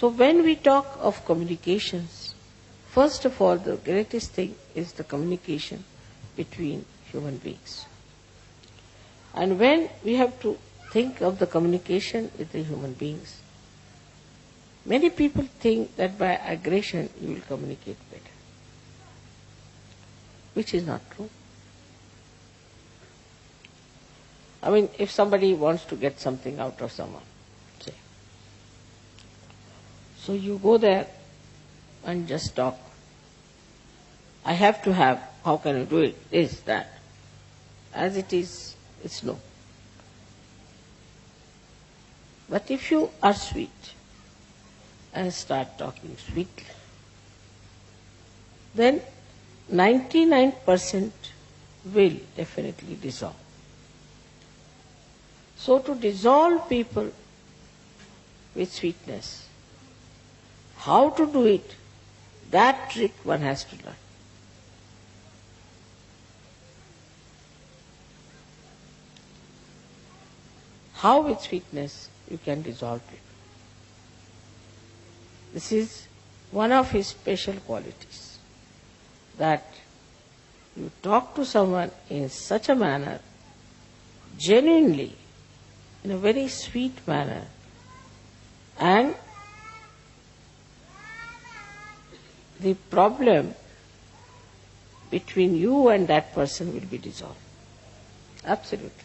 So when we talk of communications, first of all, the greatest thing is the communication between human beings. And when we have to think of the communication with the human beings, many people think that by aggression you will communicate better, which is not true. I mean, if somebody wants to get something out of someone, say, so you go there and just talk. I have to have, how can you do it? This, that. As it is, it's no. But if you are sweet and start talking sweetly, then 99% will definitely dissolve. So to dissolve people with sweetness, how to do it, that trick one has to learn. How with sweetness you can dissolve people. This is one of his special qualities, that you talk to someone in such a manner, genuinely, in a very sweet manner, and the problem between you and that person will be dissolved. Absolutely.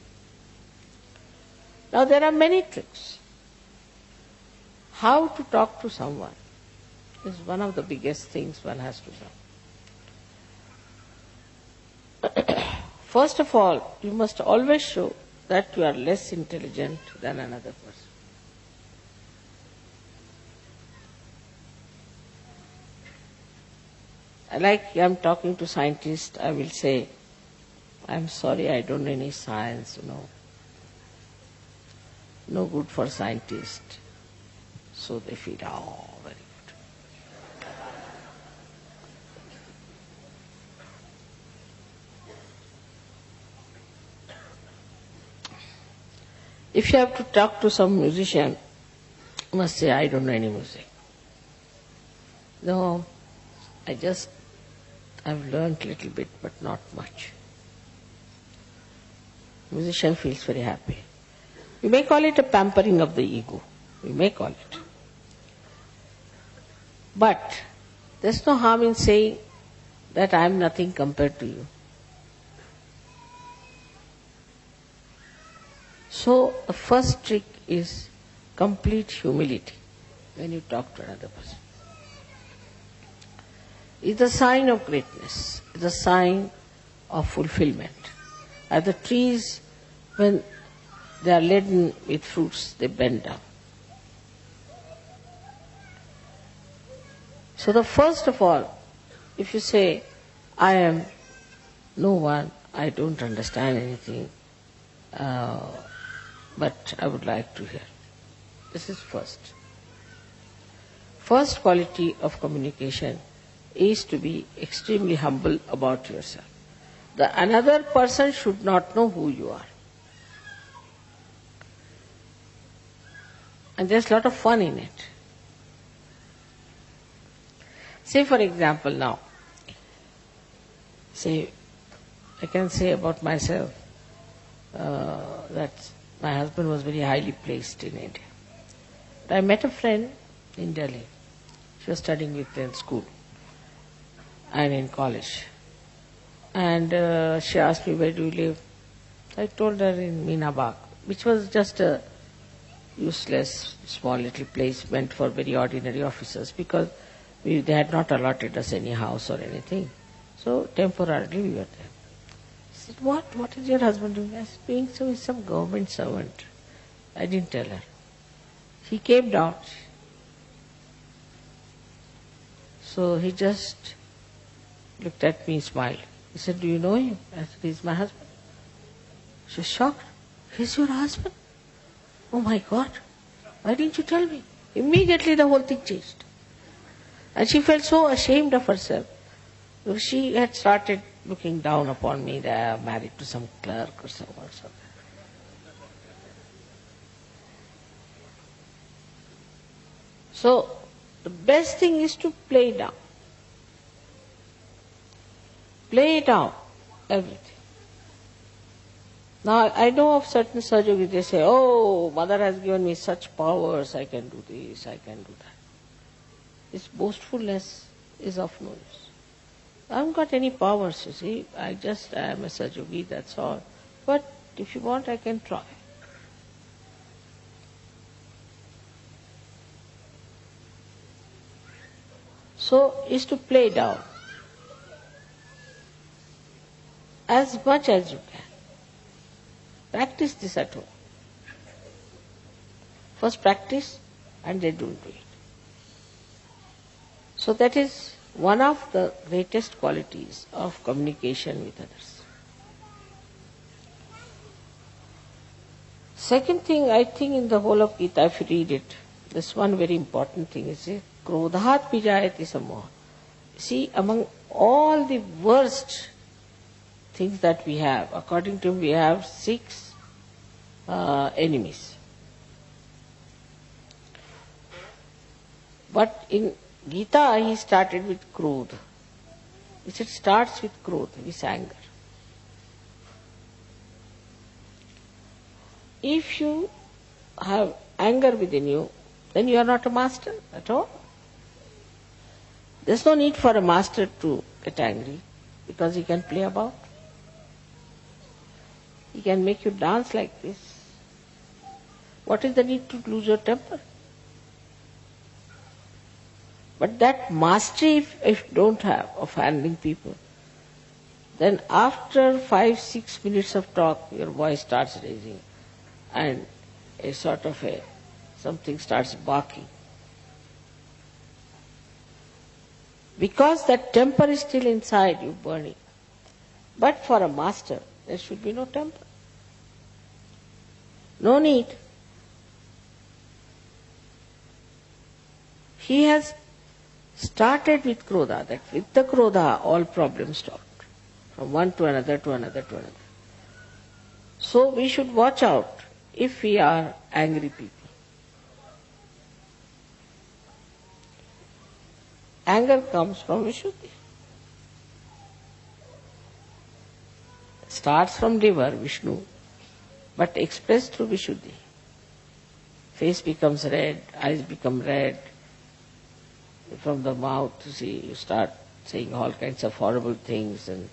Now there are many tricks. How to talk to someone is one of the biggest things one has to learn. First of all, you must always show that you are less intelligent than another person. Like I am talking to scientists, I will say, I'm sorry, I don't know any science, no good for scientists. So they feel, oh, very good. If you have to talk to some musician, you must say, I don't know any music. No, I've learned a little bit, but not much. Musician feels very happy. You may call it a pampering of the ego. You may call it. But there's no harm in saying that I am nothing compared to you. So the first trick is complete humility when you talk to another person. It's a sign of greatness. It's a sign of fulfillment. As the trees, when they are laden with fruits, they bend down. So the first of all, if you say, I am no one, I don't understand anything, but I would like to hear. This is first. First quality of communication is to be extremely humble about yourself. The another person should not know who you are. And there's a lot of fun in it. Say for example now, I can say about myself that my husband was very highly placed in India. But I met a friend in Delhi. She was studying with me in school and in college. And she asked me, where do you live? I told her in Meena Bagh, which was just a useless, small little place meant for very ordinary officers, because they had not allotted us any house or anything. So temporarily we were there. She said, what is your husband doing? I said, being so, he's some government servant. I didn't tell her. He came down. So he just looked at me, smiled. He said, do you know him? I said, he's my husband. She was shocked. He's your husband? Oh my God, why didn't you tell me? Immediately the whole thing changed. And she felt so ashamed of herself. She had started looking down upon me that I am married to some clerk or someone or something. So The best thing is to play down. Play down everything. Now, I know of certain Sahaja, they say, oh, mother has given me such powers, I can do this, I can do that. This boastfulness is of no use. I haven't got any powers, you see. I am a Sahaja, that's all. But if you want, I can try. So, is to play down as much as you can. Practice this at home. First practice and then don't do it. So that is one of the greatest qualities of communication with others. Second thing, I think in the whole of Gita, if you read it, this one very important thing is krodhat pijayati samoha. See, among all the worst things that we have, according to him, we have 6 enemies. But in Gita, he started with krodh. He said, starts with krodh, with anger. If you have anger within you, then you are not a master at all. There's no need for a master to get angry, because he can play about. He can make you dance like this. What is the need to lose your temper? But that mastery, if you don't have, of handling people, then after 5-6 minutes of talk, your voice starts raising and a sort of something starts barking. Because that temper is still inside you, burning. But for a master, there should be no temper. No need. He has started with krodha, that with the krodha all problems stopped. From one to another, to another, to another. So we should watch out if we are angry people. Anger comes from Vishuddhi. Starts from liver, Vishnu, but expressed through Vishuddhi. Face becomes red, eyes become red. From the mouth, you start saying all kinds of horrible things, and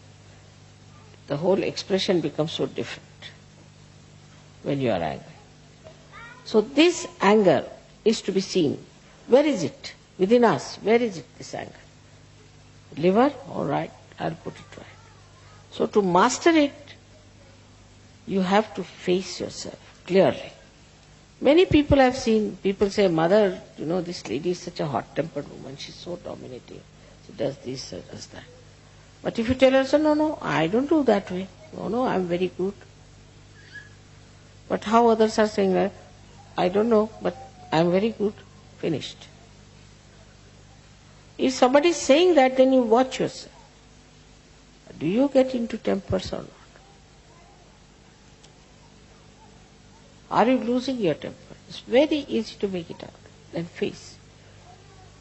the whole expression becomes so different when you are angry. So this anger is to be seen. Where is it? Within us, where is it, this anger? Liver? All right, I'll put it right. So to master it, you have to face yourself clearly. Many people have seen, people say, Mother, this lady is such a hot-tempered woman, she's so dominating. She does this, she does that. But if you tell her, no, I don't do that way. No, I'm very good. But how others are saying that? I don't know, but I'm very good. Finished. If somebody is saying that, then you watch yourself. Do you get into tempers or not? Are you losing your temper? It's very easy to make it out. Then face.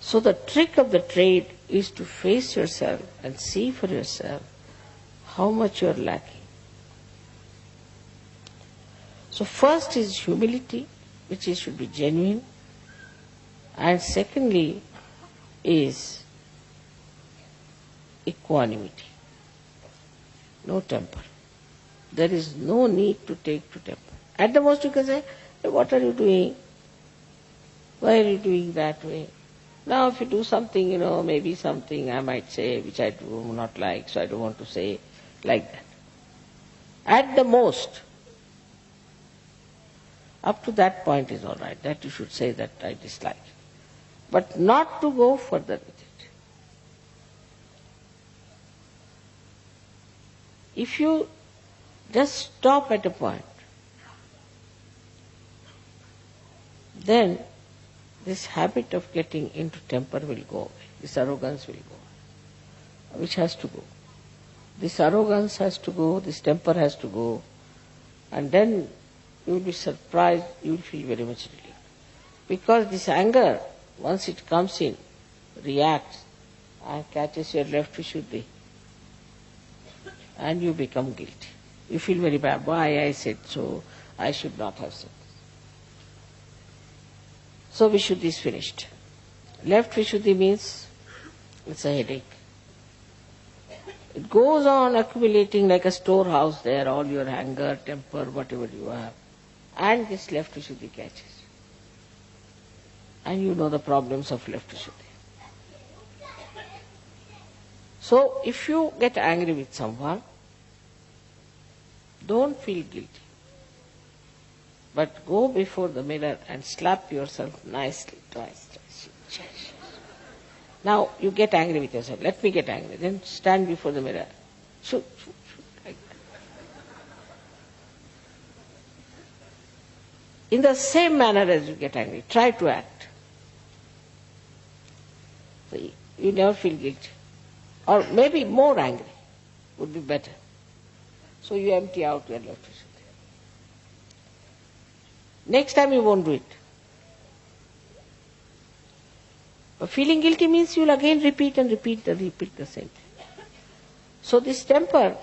So the trick of the trade is to face yourself and see for yourself how much you are lacking. So first is humility, which should be genuine. And secondly is equanimity. No temper. There is no need to take to temper. At the most you can say, hey, what are you doing? Why are you doing that way? Now if you do something, maybe something I might say which I do not like, so I don't want to say like that. At the most, up to that point is all right, that you should say that I dislike. But not to go further with it. If you just stop at a point, then this habit of getting into temper will go away. This arrogance will go away. Which has to go. This arrogance has to go, this temper has to go, and then you will be surprised, you will feel very much relieved. Because this anger, once it comes in, reacts and catches your left Vishuddhi, and you become guilty. You feel very bad. Why I said so? I should not have said this. So Vishuddhi is finished. Left Vishuddhi means it's a headache. It goes on accumulating like a storehouse there, all your anger, temper, whatever you have. And this left Vishuddhi catches. And you know the problems of left Vishuddhi. So if you get angry with someone, don't feel guilty. But go before the mirror and slap yourself nicely twice. Now you get angry with yourself. Let me get angry. Then stand before the mirror. Shoot, shoot, shoot, like that. In the same manner as you get angry, try to act. So you never feel guilty. Or maybe more angry would be better. So you empty out your left Vishuddhi. Next time you won't do it. But feeling guilty means you'll again repeat the same thing. So this temper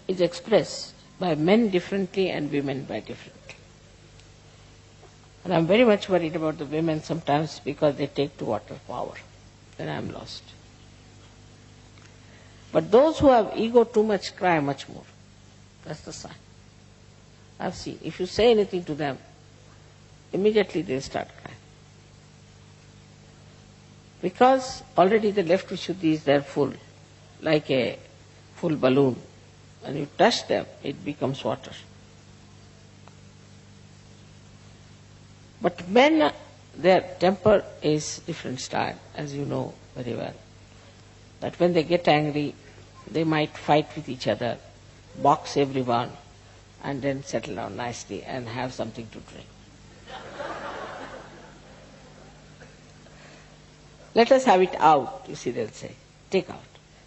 is expressed by men differently and women by differently. And I'm very much worried about the women sometimes because they take to water power. Then I'm lost. But those who have ego too much cry much more. That's the sign. I've seen. If you say anything to them, immediately they'll start crying. Because already the left Vishuddhi is there full, like a full balloon. When you touch them, it becomes water. But men, their temper is different style, as you know very well. That when they get angry, they might fight with each other, box everyone, and then settle down nicely and have something to drink. Let us have it out, you see, they'll say. Take out.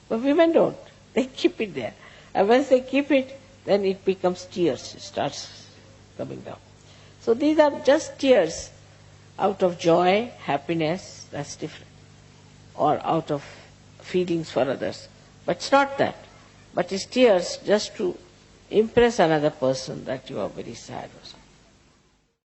But women don't. They keep it there. And once they keep it, then it becomes tears. It starts coming down. So these are just tears out of joy, happiness, that's different. Or out of feelings for others. But it's not that. But it's tears just to impress another person that you are very sad or something.